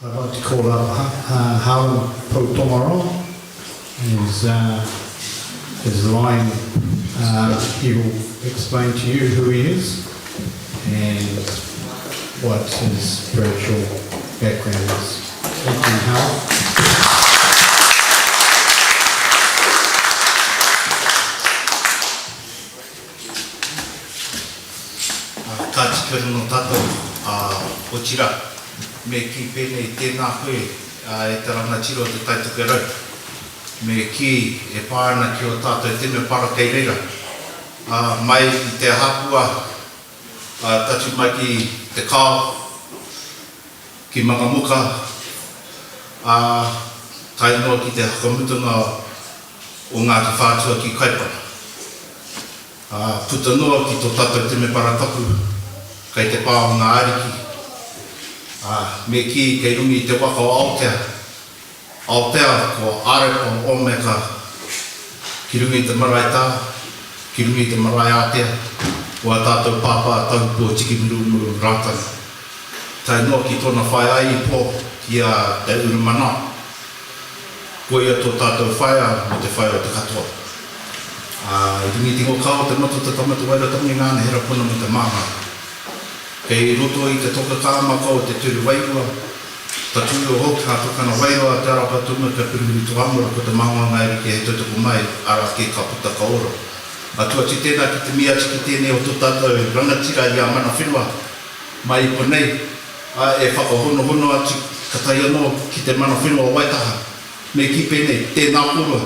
I'd like to call up Harlem Potomaro. His line, he will explain to you who he is and what his spiritual background is. Thank you, Harlem. Tātikere no tātou o tira me ki pēnei tēnā koe e te rangatiro te taituke rau me ki e pāna ki o tātou te me para kei reira mai i te hapua tatu mai ki te kao ki mangamuka tai noa ki te hakamutunga o Ngāti Whātua ki Kaipara puta noa ki tō tātou te me para tapu kei te pā o ngā ariki. Me ki kei rungi te waka o Aotea. Aotea ko arepa o Omeka. Ki rungi te marae tā, ki rungi te marae Aotea. Wa tātou pāpā taupu o tiki muru rātana. Tai noa ki tōna whai ai pō ki a te urumana. Ko ia tō tātou whaia mo te whaia o te katoa. Rungi tingo kao te mato te tamatu waira tangi ngāne hera puna mo te māma. Kei roto i te toka kāmaka o te turu wairua, ta tūru o hoki hā tukana wairua, te arapa tuma ka piruri tuamura ko te maunga ngairi ki he tautoko mai, ara ke ka puta ka oro. Atua ti tēnā ki te mia tiki tēnei o tō tātou rangatira i a mana whenua, mai i ponei, e whakahono atu katai anō ki te mana whenua o Waitaha, me ki pēnei, tēnā korua,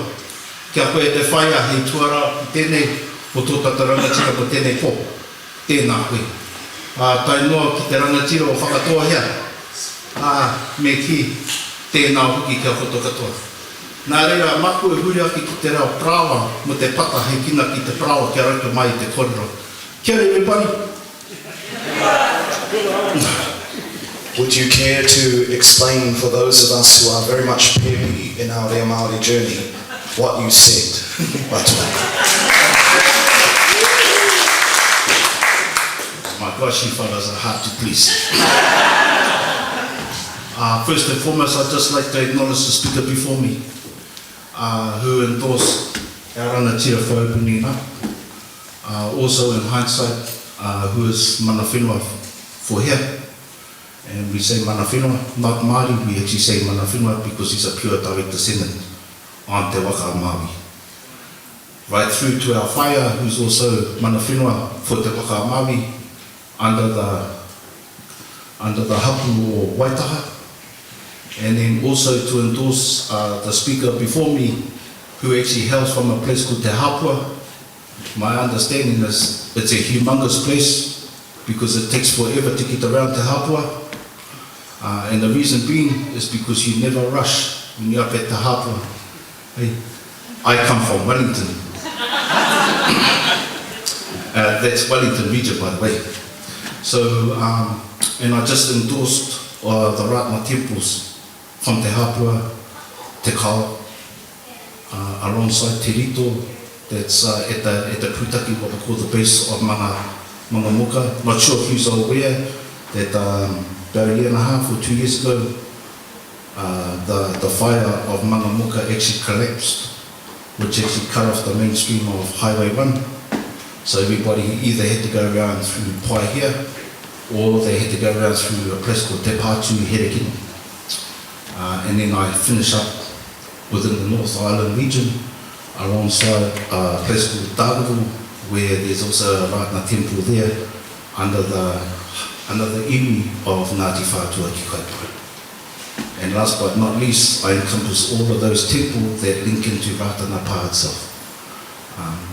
kia koe te whaia hei tuara ki tēnei, o tō tātou rangatira ko tēnei pō, tēnā koe. Tai noa ki te rangatira o whakatoa hea, me ki tēnā hoki kia koto katoa. Nā reira, maku e huri aki ki te reo prawa mo te pata hei kina ki te prawa kia rauka mai te korero. Kia re everybody? Would you care to explain for those of us who are very much pepi in our Reo Māori journey what you said? My gosh, you fellas are hard to please. First and foremost, I'd just like to acknowledge the speaker before me, who endorsed our rangatira for opening up. Also, in hindsight, who is mana whenua for here. And we say mana whenua, not Māori, we actually say mana whenua because he's a pure direct descendant on te waka Māori. Right through to our whaia, who's also mana whenua for te waka Māori, under the hapu o Waitaha, and then also to endorse the speaker before me, who actually hails from a place called Te Hapua. My understanding is it's a humongous place because it takes forever to get around Te Hapua, and the reason being is because you never rush when you're up at Te Hapua. Hey, I come from Wellington. That's Wellington region, by the way. So, and I just endorsed the Ratna temples from Te Hapua, Te Kao, alongside Te Rito, that's at the Putaki, what we call the base of Mangamuka. Not sure if you're aware that about a year and a half or 2 years ago, the fire of Mangamuka actually collapsed, which actually cut off the mainstream of Highway 1. So everybody either had to go around through Pai here, or they had to go around through a place called Te Pātū Herekino. And then I finish up within the North Island region, alongside a place called Tāruvu, where there's also a Ratna temple there, under the iwi of Ngāti Whātua ki Kaipara. And last but not least, I encompass all of those temples that link into Ratanapa itself.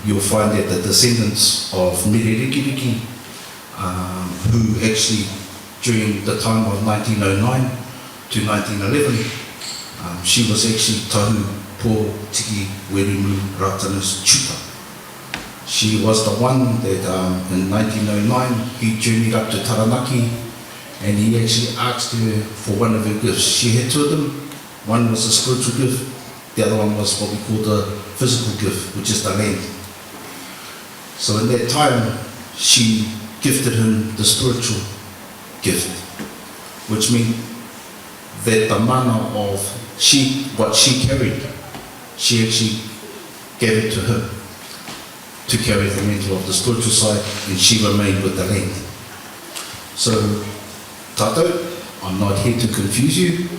You'll find that the descendants of Mirerikiriki, who actually, during the time of 1909 to 1911, she was actually Tahu Po Tiki Werimu Ratana's tutor. She was the one that in 1909, he journeyed up to Taranaki and he actually asked her for one of her gifts. She had two of them. One was a spiritual gift, the other one was what we call the physical gift, which is the land. So in that time, she gifted him the spiritual gift, which means that the mana of what she carried, she actually gave it to her to carry the mantle of the spiritual side, and she remained with the land. So, tātou, I'm not here to confuse you,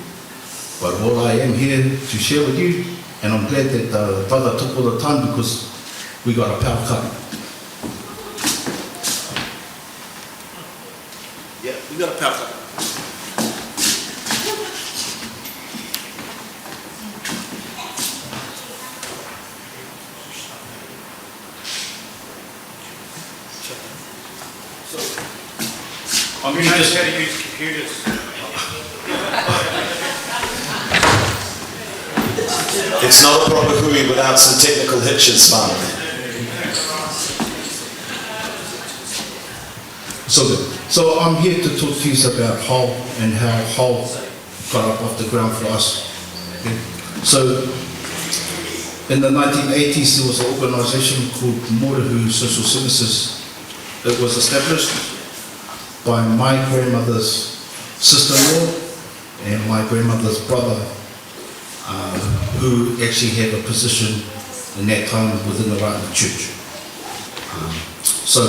but all I am here to share with you, and I'm glad that the brother took all the time because we got a power cut. Yeah, we got a power cut. I'm Who here knows just how to use computers? It's not a proper hui without some technical hitches, man. So I'm here to talk to you about Hull and how Hull got up off the ground for us. Okay? So in the 1980s there was an organisation called Morehu Social Services. It was established by my grandmother's sister-in-law and my grandmother's brother, who actually had a position in that time within the Ratna Church. So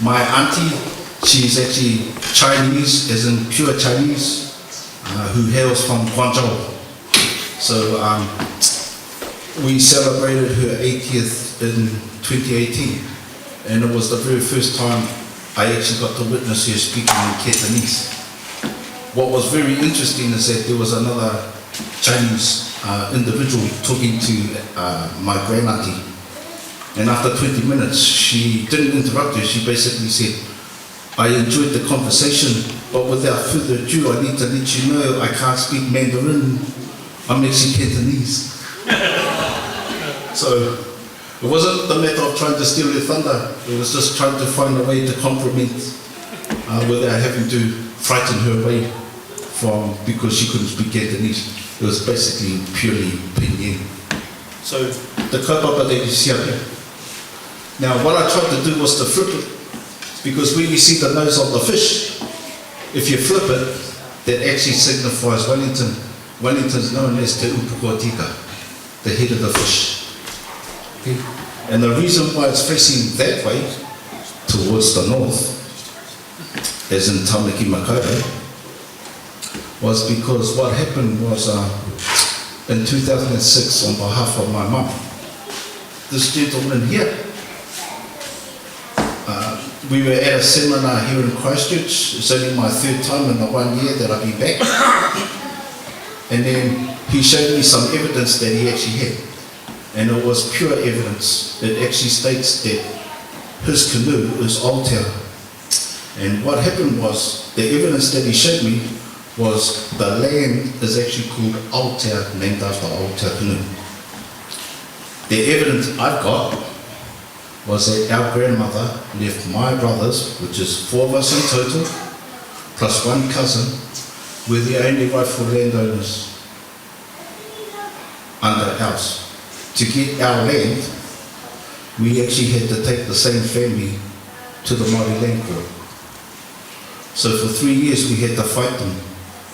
my auntie, she's actually Chinese, as in pure Chinese, who hails from Guangzhou. So we celebrated her 80th in 2018, and it was the very first time I actually got to witness her speaking in Cantonese. What was very interesting is that there was another Chinese individual talking to my grand-auntie, and after 20 minutes, she didn't interrupt her. She basically said, I enjoyed the conversation, but without further ado, I need to let you know I can't speak Mandarin. I'm actually Cantonese. So it wasn't the matter of trying to steal her thunder. It was just trying to find a way to compliment without having to frighten her away because she couldn't speak Cantonese. It was basically purely pinyin. So the kaupapa that you see up here. Now what I tried to do was to flip it, because when you see the nose of the fish, if you flip it, that actually signifies Wellington. Wellington's known as Te Upukotika, the head of the fish. Okay. And the reason why it's facing that way, towards the north, as in Taumaki Makaurau, was because what happened was in 2006, on behalf of my mum, this gentleman here, we were at a seminar here in Christchurch. It's only my third time in the 1 year that I've been back. And then he showed me some evidence that he actually had. And it was pure evidence. It actually states that his canoe is Aotea. And what happened was, the evidence that he showed me was the land is actually called Aotea, named after Aotea canoe. The evidence I've got was that our grandmother left my brothers, which is 4 of us in total, plus 1 cousin, were the only rightful landowners under ours. To get our land, we actually had to take the same family to the Māori Land Court. So for 3 years we had to fight them.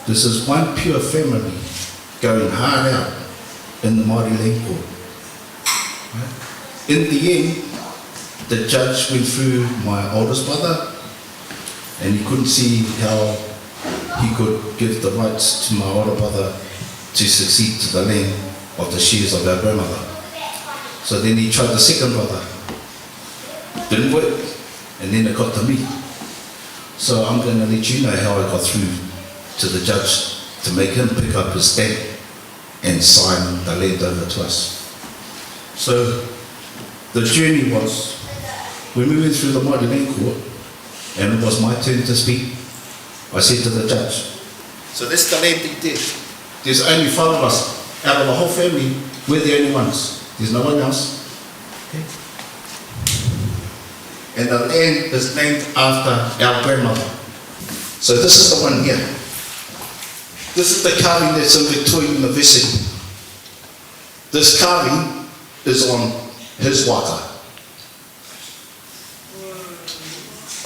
This is one pure family going hard out in the Māori Land Court. In the end, the judge went through my oldest brother, and he couldn't see how he could give the rights to my older brother to succeed to the land of the shares of our grandmother. So then he tried the second brother. Didn't work, and then it got to me. So I'm going to let you know how I got through to the judge to make him pick up his stamp and sign the land over to us. So the journey was, when we went through the Māori Land Court, and it was my turn to speak, I said to the judge, so that's the land he did. There's only 5 of us. Out of the whole family, we're the only ones. There's no one else. Okay. And the land is named after our grandmother. So this is the one here. This is the carving that's in Victoria University. This carving is on his waka.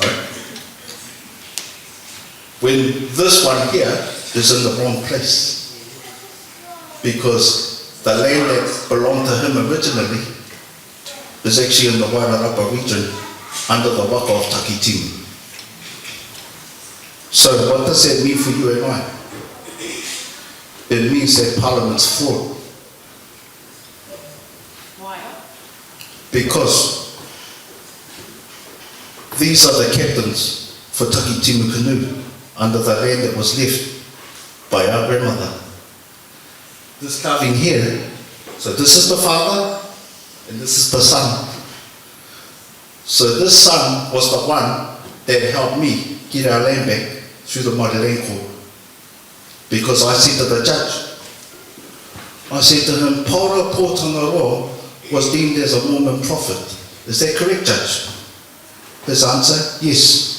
Right. When this one here is in the wrong place. Because the land that belonged to him originally is actually in the Wairarapa region under the waka of Takitimu. So what does that mean for you and I? It means that Parliament's flawed. Why? Because these are the captains for Takitimu canoe under the land that was left by our grandmother. This carving here, so this is the father and this is the son. So this son was the one that helped me get our land back through the Māori Land Court. Because I said to the judge, I said to him, Paura Pōtangaroa was deemed as a Mormon prophet. Is that correct, Judge? His answer, yes.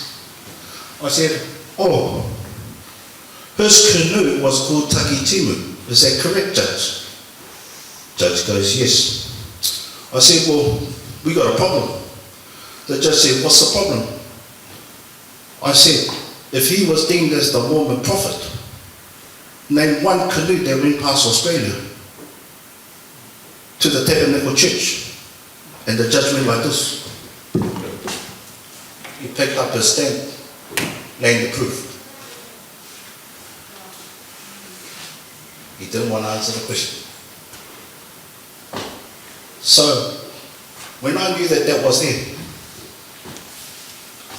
I said, oh, his canoe was called Takitimu. Is that correct, Judge? Judge goes, yes. I said, well, we got a problem. The judge said, what's the problem? I said, if he was deemed as the Mormon prophet, name one canoe that went past Australia to the Tabernacle Church. And the judge went like this. He picked up his stamp, named the proof. He didn't want to answer the question. So, when I knew that that was there,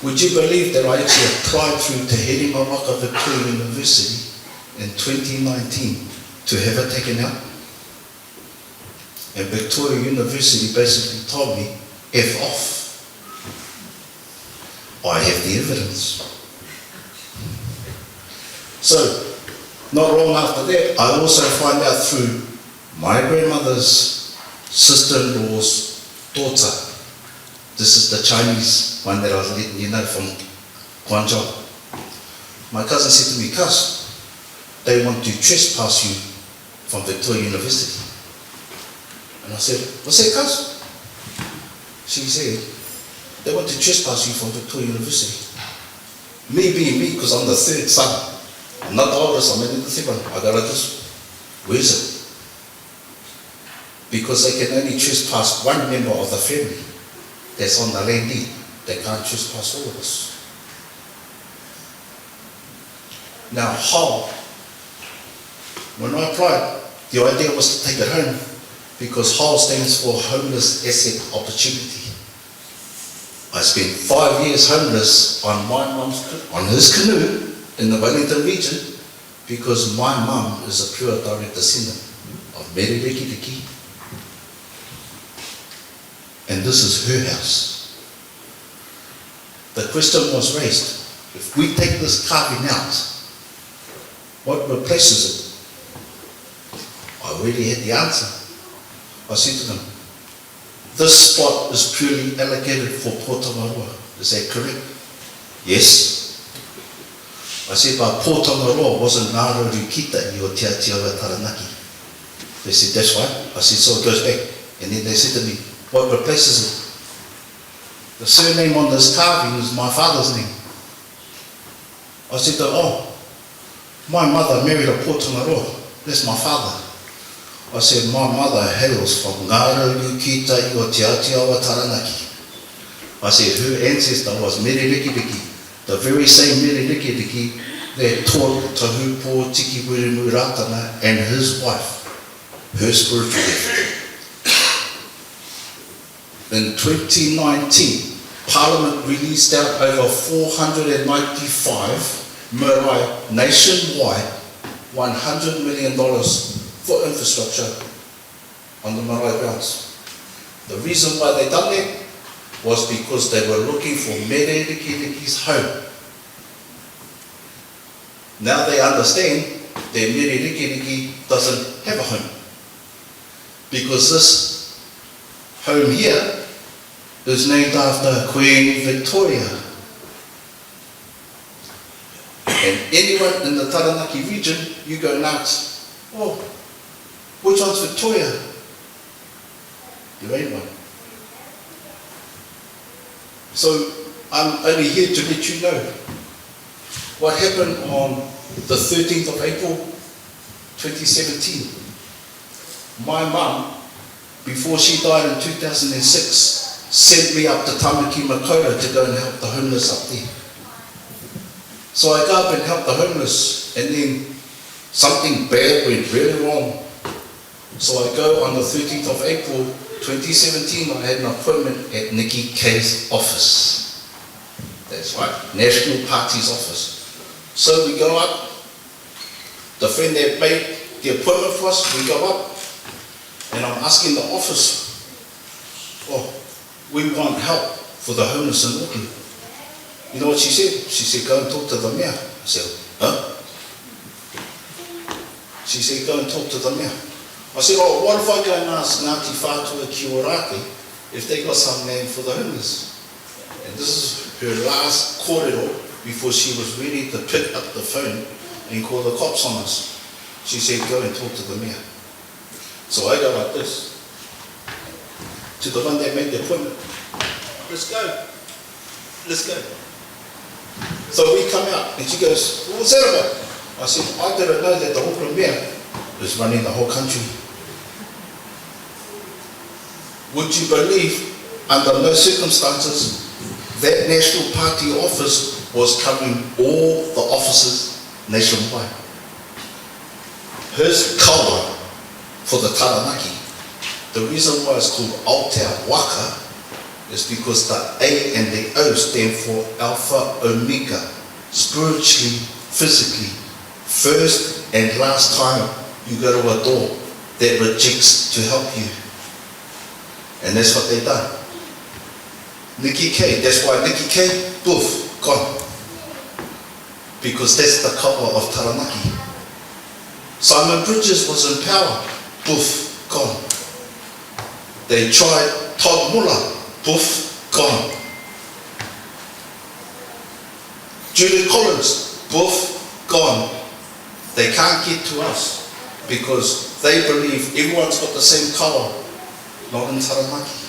would you believe that I actually applied through Te Here Maraka Victoria University in 2019 to have it taken out? And Victoria University basically told me, F off. I have the evidence. So, not long after that, I also find out through my grandmother's sister-in-law's daughter. This is the Chinese one that I was letting you know from Guangzhou. My cousin said to me, cuz, they want to trespass you from Victoria University. And I said, what's that, cuz? She said, they want to trespass you from Victoria University. Me being me, because I'm the third son. I'm not the oldest, I'm only the second. I got like this. Where is it? Because they can only trespass one member of the family that's on the land deed. They can't trespass all of us. Now, how? When I applied, the idea was to take it home because HAL stands for Homeless Asset Opportunity. I spent 5 years homeless on on his canoe in the Wellington region because my mum is a pure direct descendant of Mere Reki. And this is her house. The question was raised, if we take this carving out, what replaces it? I already had the answer. I said to them, this spot is purely allocated for Pōtangaroa. Is that correct? Yes. I said, but Pōtangaroa wasn't Ngāra Rukita i o Te Atiawa Taranaki. They said, that's right. I said, so it goes back. And then they said to me, what replaces it? The surname on this carving is my father's name. I said, oh, my mother married a Pōtangaroa. That's my father. I said, my mother hails from Ngāra Rukita i o Te Atiawa Taranaki. I said, her ancestor was Mere Reki, the very same Mere Reki that taught Tahupo Tiki Wiremu Ratana and his wife, her spiritual gift. In 2019, Parliament released out over 495 marae nationwide, $100 million for infrastructure on the marae grounds. The reason why they done that was because they were looking for Mere Reki's home. Now they understand that Mere Reki doesn't have a home. Because this home here is named after Queen Victoria. And anyone in the Taranaki region, you go nuts. Oh, which one's Victoria? There ain't one. So I'm only here to let you know what happened on the 13th of April 2017. My mum, before she died in 2006, sent me up to Tamaki Makaurau to go and help the homeless up there. So I go up and help the homeless, and then something bad went really wrong. So I go on the 13th of April 2017, I had an appointment at Nikki K's office. That's right, National Party's office. So we go up, the friend that made the appointment for us, we go up, and I'm asking the office, oh, we want help for the homeless in Auckland. You know what she said? She said, go and talk to the mayor. I said, huh? She said, go and talk to the mayor. I said, oh, what if I go and ask Ngāti Whātua ki Ōrākei if they got some land for the homeless? And this is her last kōrero before she was ready to pick up the phone and call the cops on us. She said, go and talk to the mayor. So I go like this to the one that made the appointment. Let's go. Let's go. So we come out and she goes, what's that about? I said, I didn't know that the Auckland mayor is running the whole country. Would you believe, under no circumstances, that National Party office was covering all the offices nationwide? His kawa for the Taranaki, the reason why it's called Aotearoa is because the A and the O stand for Alpha Omega, spiritually, physically, first and last time you go to a door that rejects to help you. And that's what they done. Nikki K, that's why Nikki K, poof, gone. Because that's the kawa of Taranaki. Simon Bridges was in power, poof, gone. They tried Todd Muller, poof, gone. Julie Collins, poof, gone. They can't get to us because they believe everyone's got the same colour, not in Taranaki.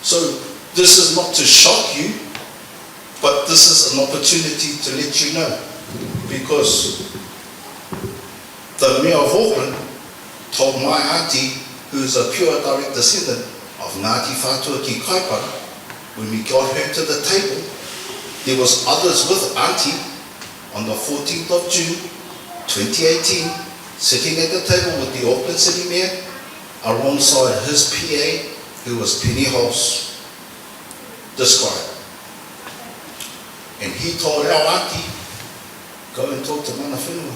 So this is not to shock you, but this is an opportunity to let you know, because the Mayor of Auckland told my auntie, who is a pure direct descendant of Ngāti Whātua ki Kaipara, when we got her to the table, there was others with auntie on the 14th of June 2018, sitting at the table with the Auckland City Mayor alongside his PA, who was Penny House, described. And he told our auntie, go and talk to Mana Whenua.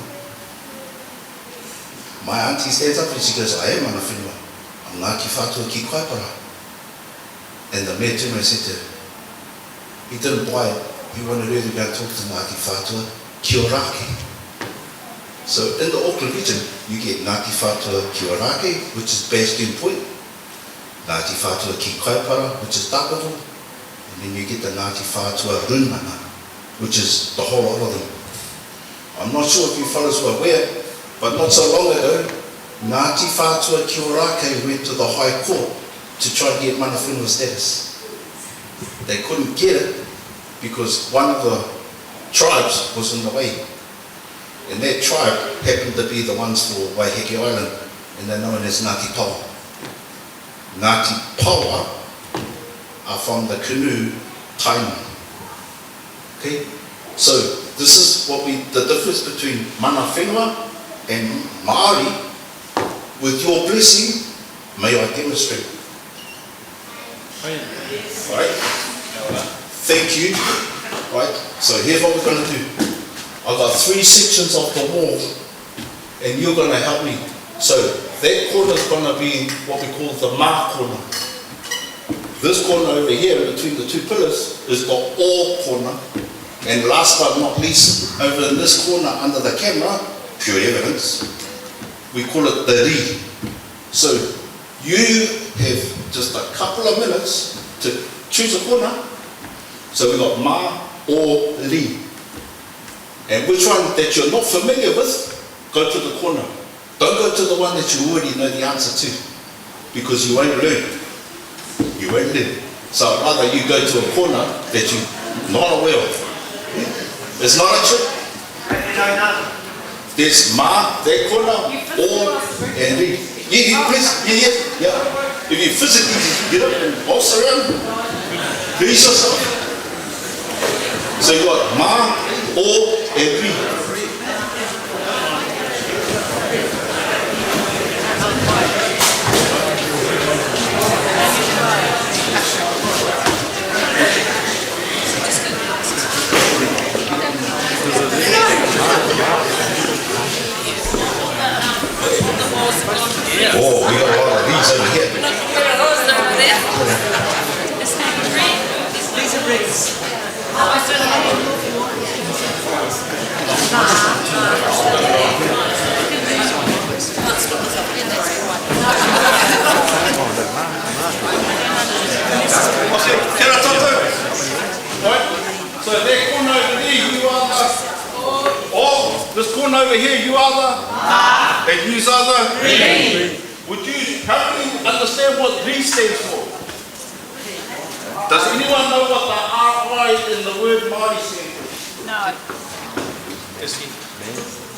My auntie stands up and she goes, I am Mana Whenua. I'm Ngāti Whātua ki Kaipara. And the mayor turned and said to her, he didn't buy it. He wanted her to go and talk to Ngāti Whātua ki Ōrākei. So in the Auckland region, you get Ngāti Whātua ki Ōrākei, which is Bastion Point, Ngāti Whātua ki Kaipara, which is Tāparo, and then you get the Ngāti Whātua Runanga, which is the whole lot of them. I'm not sure if you fellas were aware, but not so long ago, Ngāti Whātua ki Ōrākei went to the High Court to try and get Mana Whenua status. They couldn't get it because one of the tribes was in the way. And that tribe happened to be the ones for Waiheke Island, and they're known as Ngāti Pawa. Ngāti Pawa are from the canoe tainga. Okay? So this is what the difference between Mana Whenua and Māori. With your blessing, may I demonstrate. Right? Thank you. Right? So here's what we're going to do. I've got 3 sections of the wall, and you're going to help me. So that corner is going to be what we call the ma corner. This corner over here between the 2 pillars is the o corner. And last but not least, over in this corner under the camera, pure evidence, we call it the ri. So you have just a couple of minutes to choose a corner. So we've got ma or ri. And which one that you're not familiar with, go to the corner. Don't go to the one that you already know the answer to, because you won't learn. You won't learn. So I'd rather you go to a corner that you're not aware of. It's not a trick. There's ma, they call them, or, and we. Yeah, please, yeah. If you physically get up and bounce around, release yourself. So you got ma, or, and we. Oh, we got a lot of these over here. These are rigs. Okay, can I talk to you? Right? So that corner over there, you are the... Oh, this corner over here, you are the... And you are the... Would you help me understand what V stands for? Does anyone know what the R-Y in the word Māori stands for? No.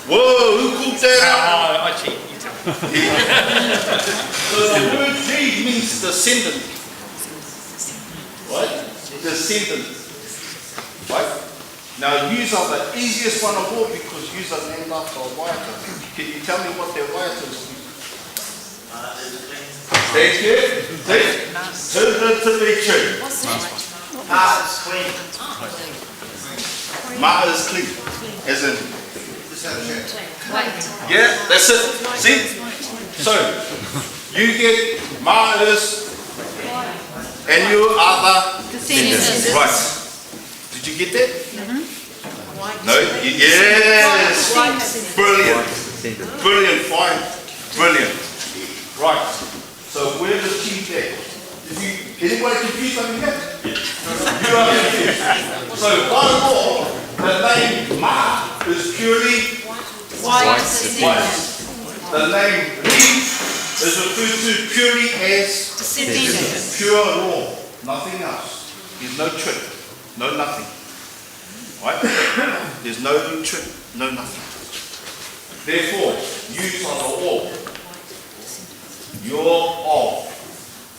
Whoa, who called that out? I cheat. You tell me. So the word V means descendant. Right? Descendant. Right? Now, yous are the easiest one of all because yous are named after a waiata. Can you tell me what their waiata is? Thank you. Too good to be true. Ma is clean. Ma is clean. As in, yeah, that's it. See? So, you get Ma is, and you are the Descendants. right. Did you get that? No? Yes. Brilliant. Brilliant. Fine. Brilliant. Right. So where does chief there? Anybody confused over here? You are confused. So by law, the name Ma is purely White. the name Lee is referred to purely as Descendants. pure law, nothing else. There's no trick, no nothing. Right? There's no trick, no nothing. Therefore, you are the all. You're of,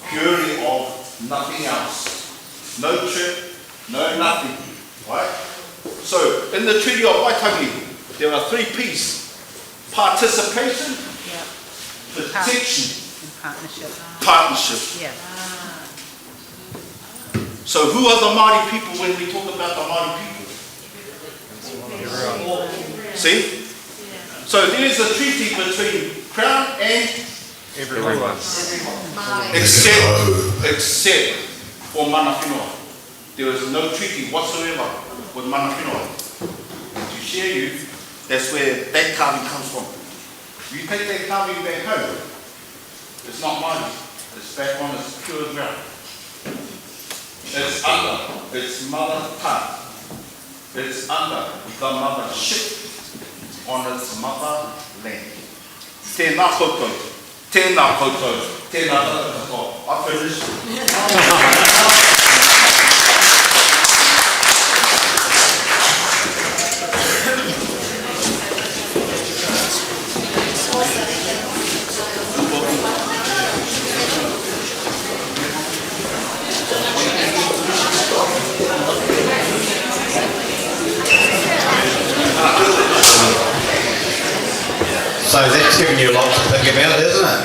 purely of, nothing else. No trick, no nothing. Right? So, in the Treaty of Waitangi, there are 3 P's. Participation, protection, partnership. Yeah. So who are the Māori people when we talk about the Māori people? See? So there is a treaty between Crown and Everyone. except for mana whenua. There is no treaty whatsoever with mana whenua. To share you, that's where that carving comes from. You take that carving back home, it's not Māori. It's back on its pure ground. It's under its mother tongue. It's under the mother ship on its motherland. Tēnā koutou, tēnā koutou, tēnā koutou. I finished. So that's giving you a lot to think about, isn't it?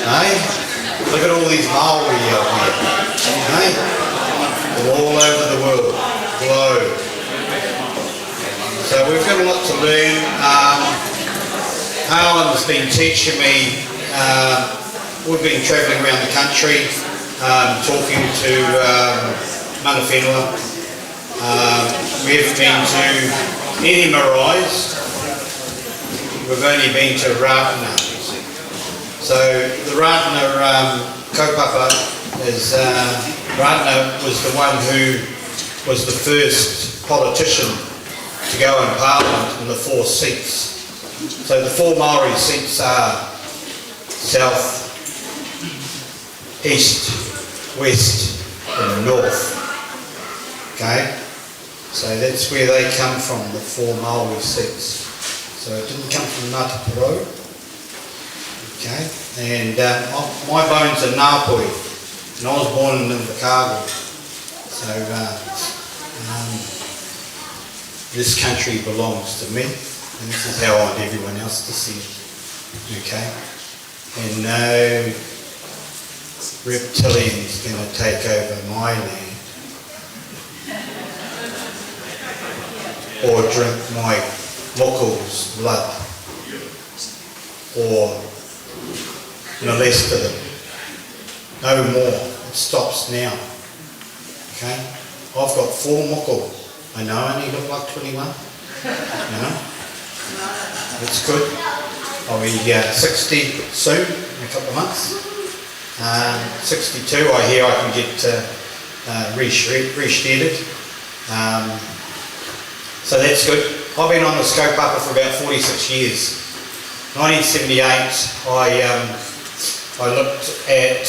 Hey? Look at all these Māori out here. Hey? All over the world. Globe. So we've got a lot to learn. Harlem's been teaching me, we've been travelling around the country, talking to mana whenua. We've been to Eni Marais. We've only been to Ratana. So the Ratana kaupapa is, Ratana was the one who was the first politician to go in Parliament in the 4 seats. So the 4 Māori seats are south, east, west and north. Okay? So that's where they come from, the 4 Maori seats. So it didn't come from Ngāti Porou. Okay, and my bones are Ngāpui, and I was born in Invercargill. So this country belongs to me, and this is how I want everyone else to see it. Okay, and no reptilian's going to take over my land or drink my locals' blood or molest them. No more. It stops now. Okay? I've got 4 moko. I know I only look like 21. You know? It's good. I'll be 60 soon, in a couple of months. 62, I hear I can get re-steered. So that's good. I've been on the scope upper for about 46 years. 1978, I looked at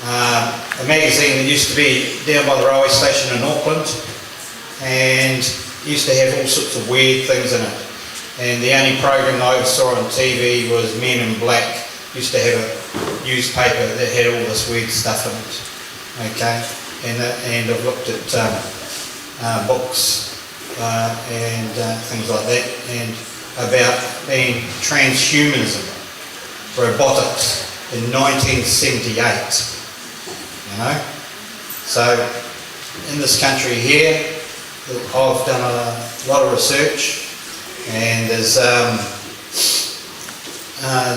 a magazine that used to be down by the railway station in Auckland, and used to have all sorts of weird things in it. And the only program I ever saw on TV was Men in Black. Used to have a newspaper that had all this weird stuff in it. Okay, and I've looked at books and things like that, and about being transhumanism, robotics in 1978. You know, so in this country here, I've done a lot of research, and there's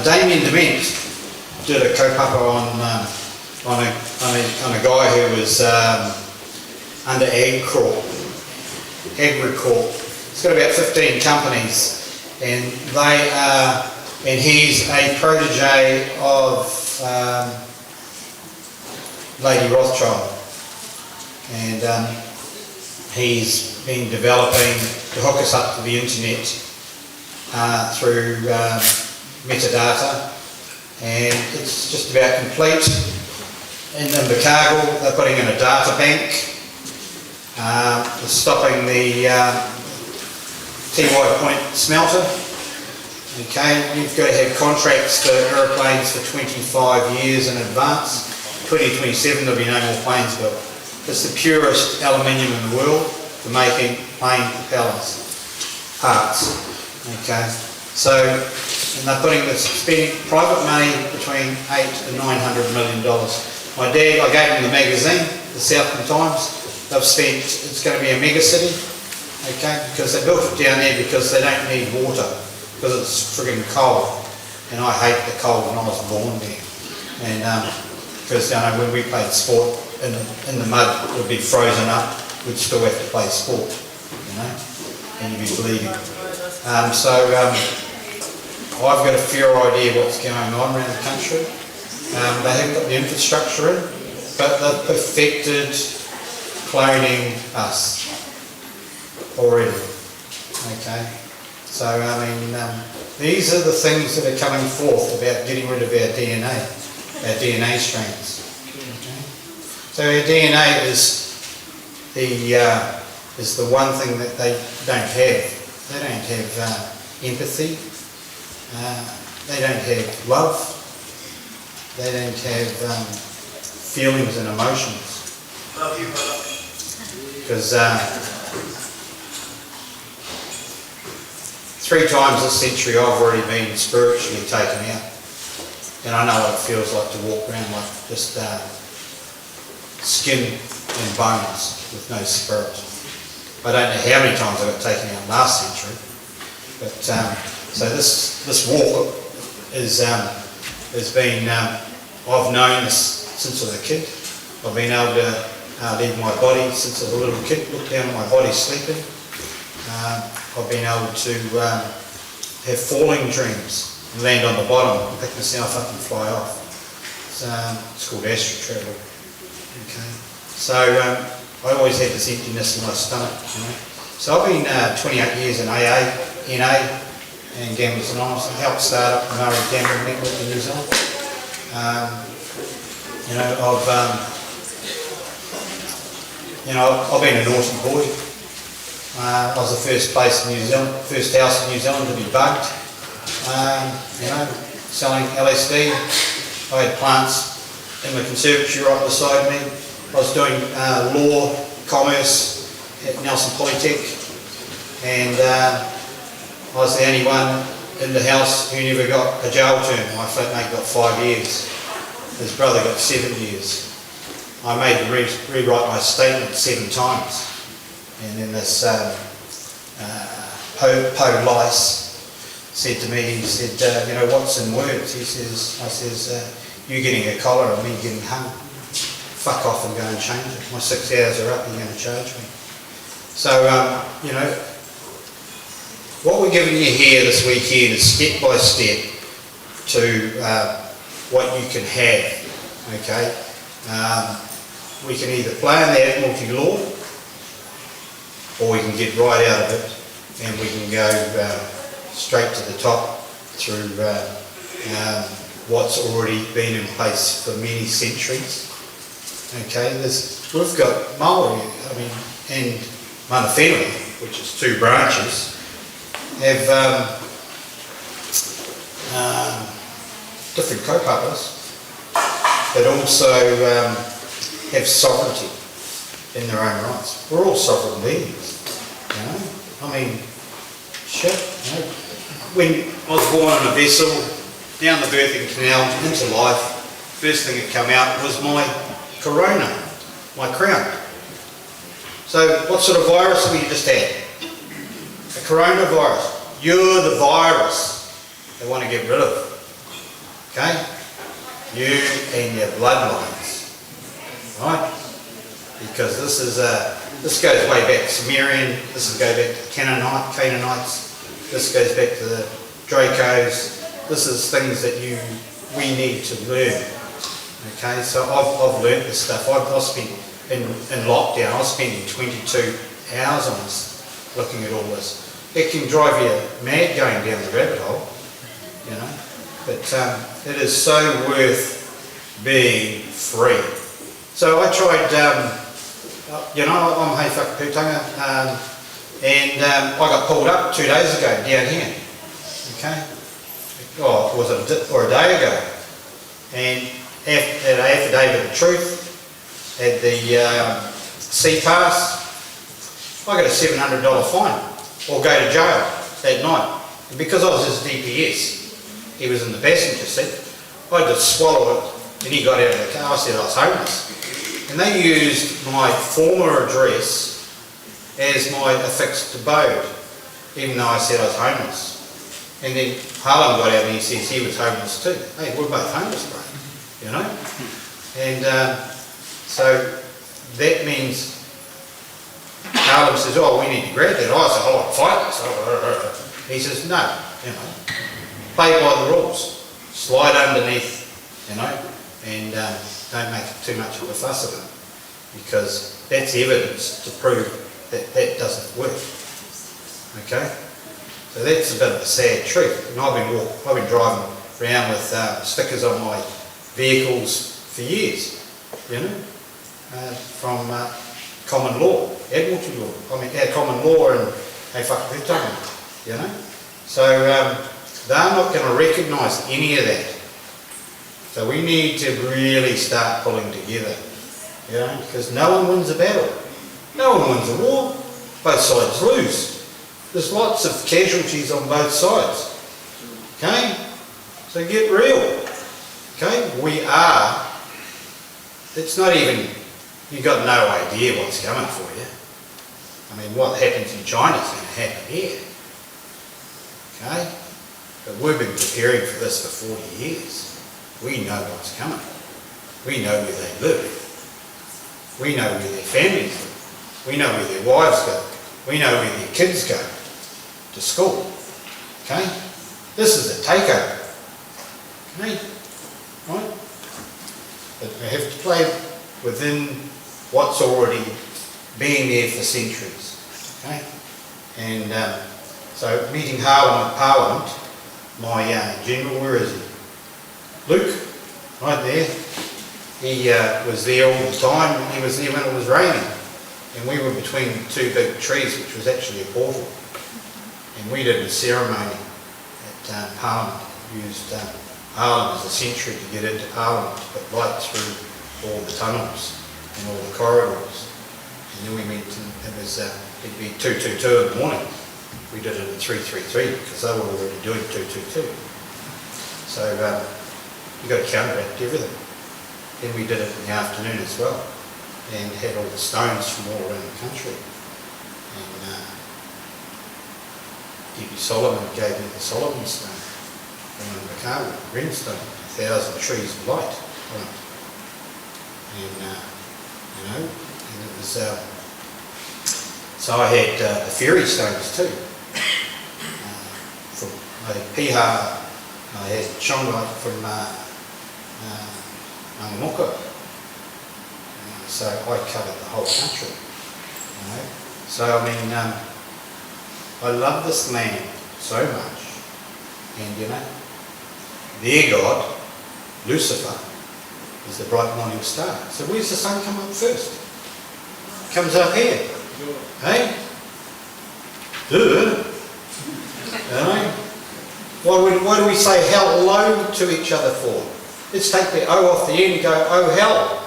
Damien Dement did a kaupapa on a guy who was under AgriCorp. It's got about 15 companies, and and he's a protege of Lady Rothschild, and he's been developing to hook us up to the internet through metadata, and it's just about complete. In Invercargill, they're putting in a data bank. Stopping the Tiwai Point smelter. Okay, you've got to have contracts for aeroplanes for 25 years in advance. 2027 there'll be no more planes built. It's the purest aluminium in the world for making plane propellers parts. Okay, so and they're spending private money between $800 and $900 million. My dad, I gave him the magazine, the Southland Times. They've spent, it's going to be a mega city, okay, because they built it down there because they don't need water, because it's frigging cold, and I hate the cold when I was born there, and because when we played sport in the mud, it would be frozen up, we'd still have to play sport, you know, and you'd be bleeding. I've got a fair idea what's going on around the country. They haven't got the infrastructure in, but they've perfected cloning us already. Okay, so these are the things that are coming forth about getting rid of our DNA strains. Okay? So our DNA is the one thing that they don't have. They don't have empathy. They don't have love. They don't have feelings and emotions. Love you, brother. Because 3 times this century I've already been spiritually taken out, and I know what it feels like to walk around like just skin and bones with no spirit. I don't know how many times I got taken out last century, but so this walk has been I've known this since I was a kid. I've been able to leave my body since I was a little kid, look down at my body sleeping. I've been able to have falling dreams and land on the bottom and pick myself up and fly off. It's called astral travel. Okay. So I always had this emptiness in my stomach, you know. So I've been 28 years in AA, NA, and Gamblers Anonymous. I helped start up the Maori Gambling Network in New Zealand. you know, I've been a naughty boy. I was the first place in New Zealand, first house in New Zealand to be bugged. You know, selling LSD. I had plants in the conservatory right beside me. I was doing law, commerce at Nelson Polytech, and I was the only one in the house who never got a jail term. My flatmate got 5 years. His brother got 7 years. I made him rewrite my statement 7 times. And then this Lice said to me, he said, you know, what's in words? He says, I says, you getting a collar and me getting hung. Fuck off and go and change it. My 6 hours are up, you're going to charge me. So, you know, what we're giving you here this weekend is step by step to what you can have, okay? We can either play in the Admiralty law, or we can get right out of it and we can go straight to the top through what's already been in place for many centuries. Okay, we've got Maori, I mean, and Manawhenua, which is 2 branches, have different kaupapas, but also have sovereignty in their own rights. We're all sovereign beings, you know. I mean, shit, you know. When I was born in a vessel, down the birthing canal, into life, first thing that came out was my corona, my crown. So what sort of virus have we just had? A coronavirus. You're the virus they want to get rid of, okay? You and your bloodlines, right? Because this goes way back to Sumerian, this goes back to Canaanites, this goes back to the Dracos. This is things that we need to learn. Okay, so I've learnt this stuff. I've spent in lockdown. I was spending 22 hours on this, looking at all this. It can drive you mad going down the rabbit hole, you know. But it is so worth being free. So I tried, you know, I'm hei whakaputanga, and I got pulled up 2 days ago down here. Okay, oh, it was a day ago, and had an affidavit of truth, had the sea pass. I got a $700 fine, or go to jail that night. And because I was his DPS, he was in the passenger seat, I just swallowed it, and he got out of the car. I said I was homeless. And they used my former address as my affixed abode, even though I said I was homeless. And then Harlem got out and he says he was homeless too. Hey, we're both homeless, bro, you know? And so that means Harlem says, oh, we need to grab that. I said, oh, I'll fight this. He says, no, you know, play by the rules. Slide underneath, you know, and don't make too much of a fuss of it, because that's evidence to prove that that doesn't work. Okay? So that's a bit of a sad truth. And I've been driving around with stickers on my vehicles for years, you know, from common law, Admiralty law. I mean, common law and hei whakaputanga, you know. So they're not going to recognise any of that. So we need to really start pulling together, you know, because no one wins a battle. No one wins a war. Both sides lose. There's lots of casualties on both sides. Okay? So get real. Okay? We are. It's not even, you've got no idea what's coming for you. I mean, what happens in China is going to happen here. Okay? But we've been preparing for this for 40 years. We know what's coming. We know where they live. We know where their families live. We know where their wives go. We know where their kids go to school. Okay? This is a takeover. Okay? Right? But we have to play within what's already been there for centuries. Okay? And so meeting Harlem at Parliament, my general, where is he? Luke, right there. He was there all the time. He was there when it was raining. and we were between two big trees, which was actually a portal. And we did a ceremony at Parliament, used Harlem as a sanctuary to get into Parliament, to put light through all the tunnels and all the corridors. And then we went and it was, it'd be 222 in the morning. We did it at 333 because they were already doing 222. So you got to counteract everything. Then we did it in the afternoon as well and had all the stones from all around the country. And D.B. Solomon gave me the Solomon stone from Macau, greenstone, 1,000 trees of light on it. And, and it was, so I had the fairy stones too. I had Piha, I had Chongai from Mangamuka. So I covered the whole country. So I mean, I love this land so much. And their God, Lucifer, is the bright morning star. So where's the sun come up first? Comes up here. Hey? Duh. Why do we say hello to each other for? Let's take the O off the end and go, oh hell.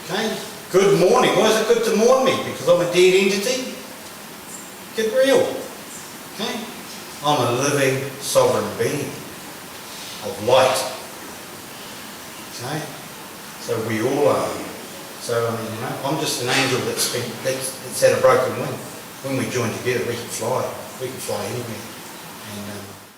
Okay? Good morning. Why is it good to mourn me? Because I'm a dead entity? Get real. Okay? I'm a living, sovereign being of light. Okay? So we all are. So I mean, I'm just an angel that's had a broken wing. When we join together, we can fly. We can fly anywhere. And